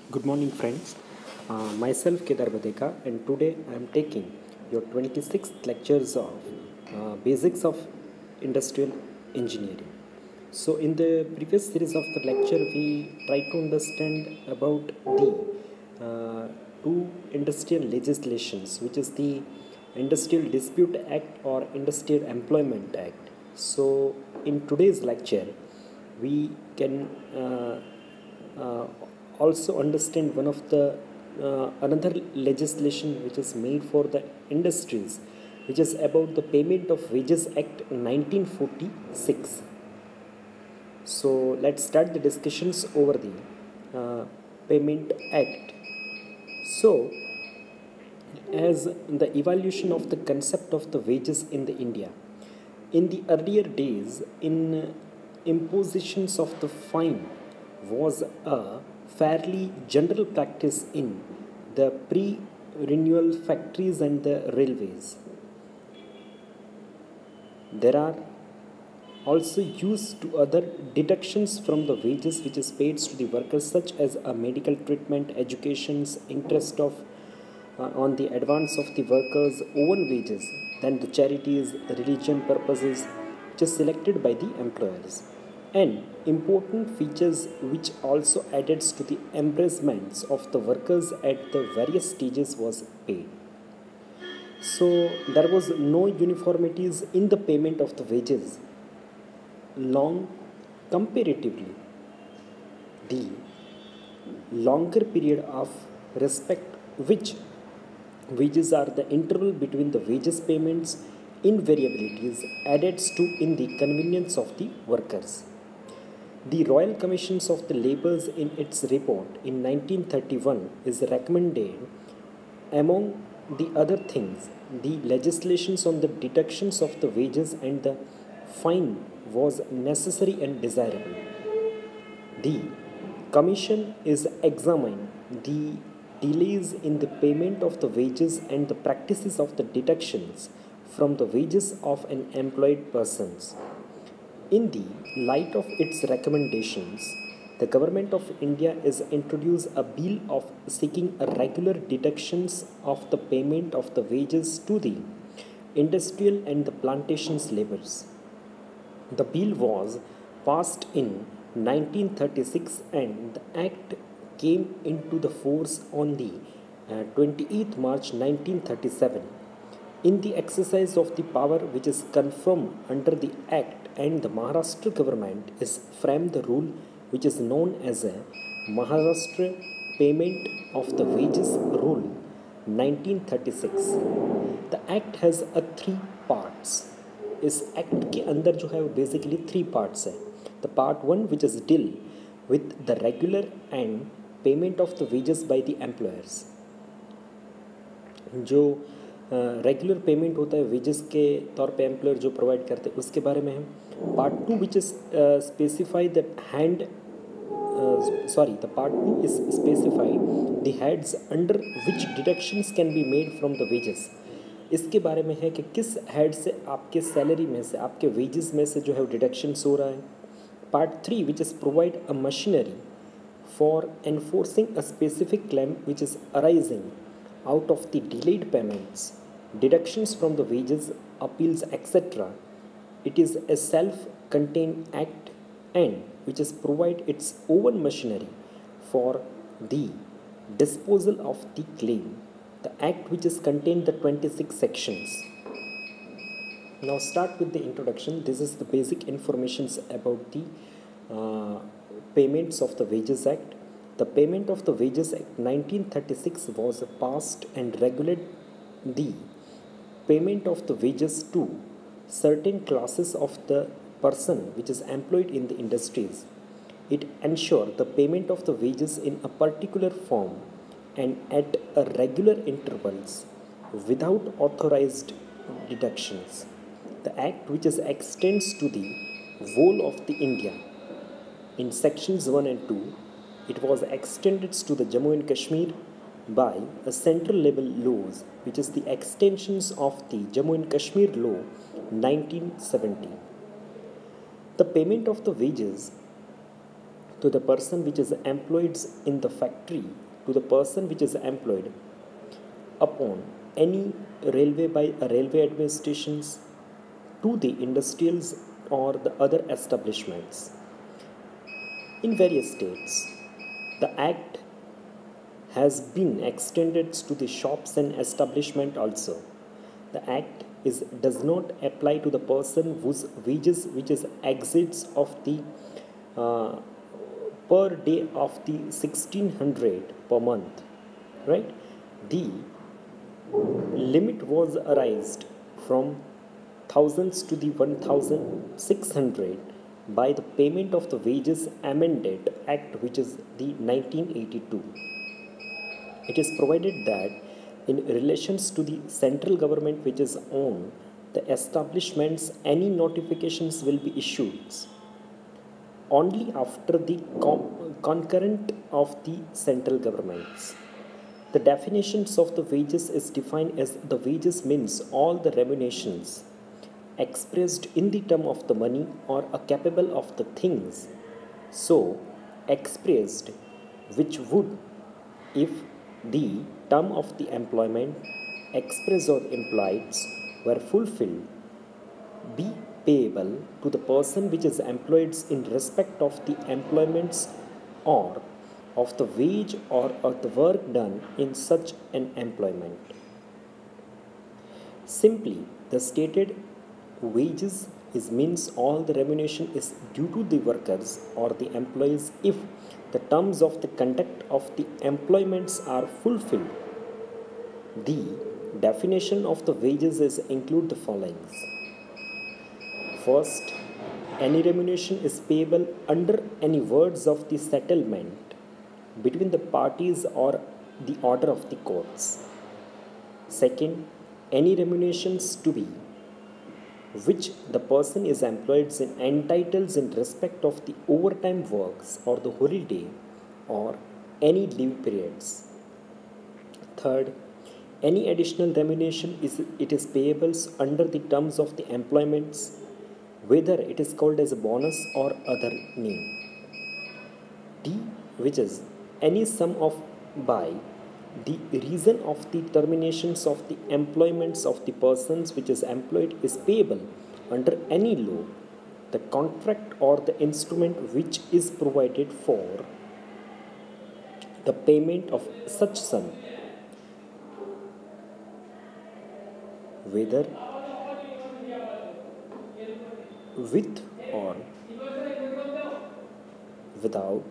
Good morning, friends. Myself Kedar Badeka, and today I am taking your 26th lectures of Basics of Industrial Engineering. So, in the previous series of the lecture, we tried to understand about the two industrial legislations, which is the Industrial Dispute Act or Industrial Employment Act. So, in today's lecture, we can uh, also understand one of the another legislation which is made for the industries, which is about the Payment of Wages Act 1946. So let's start the discussions over the Payment Act. So, as the evaluation of the concept of the wages in the India, in the earlier days, in impositions of the fine was a fairly general practice in the pre-renewal factories and the railways. There are also used to other deductions from the wages which is paid to the workers, such as a medical treatment, education's interest of on the advance of the workers' own wages, then the charities, religion purposes, which is selected by the employers. And important features which also added to the embracements of the workers at the various stages was paid. So there was no uniformities in the payment of the wages. Long comparatively, the longer period of respect which wages are the interval between the wages payments invariabilities added to in the convenience of the workers. The Royal Commissions of the Labours in its report in 1931 is recommended, among the other things, the legislations on the deductions of the wages and the fine was necessary and desirable. The Commission is examined the delays in the payment of the wages and the practices of the deductions from the wages of an employed persons. In the light of its recommendations, the Government of India is introduced a bill of seeking a regular deductions of the payment of the wages to the industrial and the plantations laborers. The bill was passed in 1936 and the act came into the force on the 28th March 1937. In the exercise of the power which is confirmed under the act, and the Maharashtra government is framed the rule which is known as a Maharashtra Payment of the Wages Rule 1936. The act has a three parts. इस act के अंदर जो है वो basically three parts है. The part one which is deal with the regular and payment of the wages by the employers. जो regular payment होता है वेजेस के तौर पे एम्प्लॉयर जो प्रोवाइड करते हैं उसके बारे में है. Part two which is specify the hand the part 2 is specify the heads under which deductions can be made from the wages. इसके बारे में है कि किस हेड से आपके सैलरी में से आपके वेजेस में से जो है डिडक्शंस हो रहा है. Part three which is provide a machinery for enforcing a specific claim which is arising out of the delayed payments, deductions from the wages, appeals, etc. It is a self-contained act and which is provide its own machinery for the disposal of the claim. The act which is contained the 26 sections. Now start with the introduction. This is the basic informations about the uh, payments of the Wages Act. The Payment of the Wages Act 1936 was passed and regulated the payment of the wages to certain classes of the person which is employed in the industries. It ensured the payment of the wages in a particular form and at a regular intervals without authorized deductions. The Act which is extends to the whole of the India. In sections 1 and 2, it was extended to the Jammu and Kashmir by a central level laws which is the extensions of the Jammu and Kashmir law 1970. The payment of the wages to the person which is employed in the factory, to the person which is employed upon any railway by a railway administrations, to the industrials or the other establishments. In various states, the act has been extended to the shops and establishment also. The act does not apply to the person whose wages which is exceeds of the uh, per day of the 1600 per month, right? The limit was raised from thousands to the 1600 by the payment of the wages amended act, which is the 1982. It is provided that in relations to the central government which is on the establishments, any notifications will be issued only after the concurrent of the central governments. The definitions of the wages is defined as the wages means all the remunerations expressed in the term of the money or are capable of the things so expressed which would, if the term of the employment expressed or implied were fulfilled, be payable to the person which is employed in respect of the employments or of the wage or of the work done in such an employment. Simply, the stated wages is means all the remuneration is due to the workers or the employees if the terms of the conduct of the employments are fulfilled. The definition of the wages is include the following. First, any remuneration is payable under any words of the settlement between the parties or the order of the courts. Second, any remunerations to be which the person is employed in entitles in respect of the overtime works or the holiday or any leave periods. Third, any additional remuneration is payable under the terms of the employments, whether it is called as a bonus or other name. D, which is any sum of by the reason of the terminations of the employments of the persons which is employed is payable under any law, the contract or the instrument which is provided for the payment of such sum, whether with or without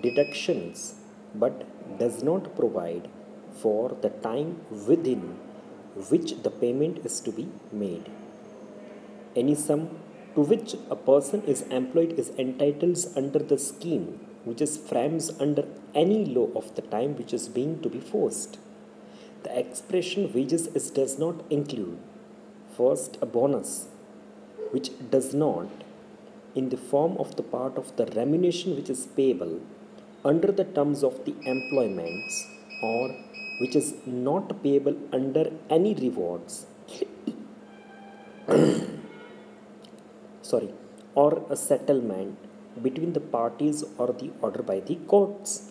deductions, but does not provide for the time within which the payment is to be made. Any sum to which a person is employed is entitled under the scheme which is frames under any law of the time which is being to be forced. The expression wages does not include first a bonus which does not in the form of the part of the remuneration which is payable under the terms of the employments or which is not payable under any rewards or a settlement between the parties or the order by the courts.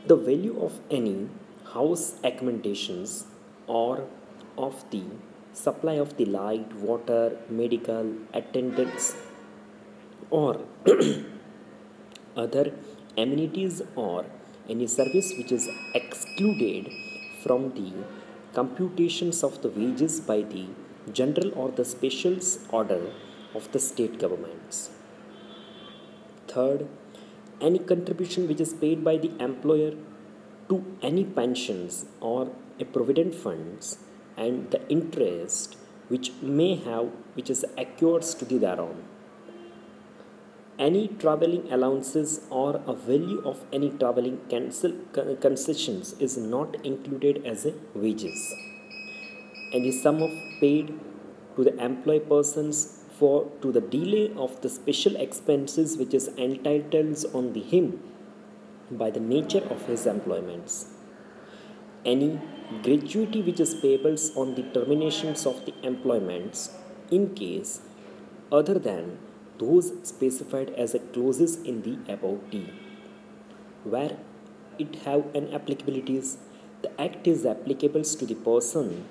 The value of any house accommodations or of the supply of the light, water, medical attendance or other amenities or any service which is excluded from the computations of the wages by the general or the special order of the state governments. Third, any contribution which is paid by the employer to any pensions or a provident funds and the interest which may have which is accrues to the thereon. Any travelling allowances or a value of any travelling concessions is not included as a wages. Any sum of paid to the employee persons for to the delay of the special expenses which is entitled on the him by the nature of his employments. Any gratuity which is payable on the terminations of the employments in case other than those specified as a clauses in the above T. Where it have an applicabilities, the act is applicable to the person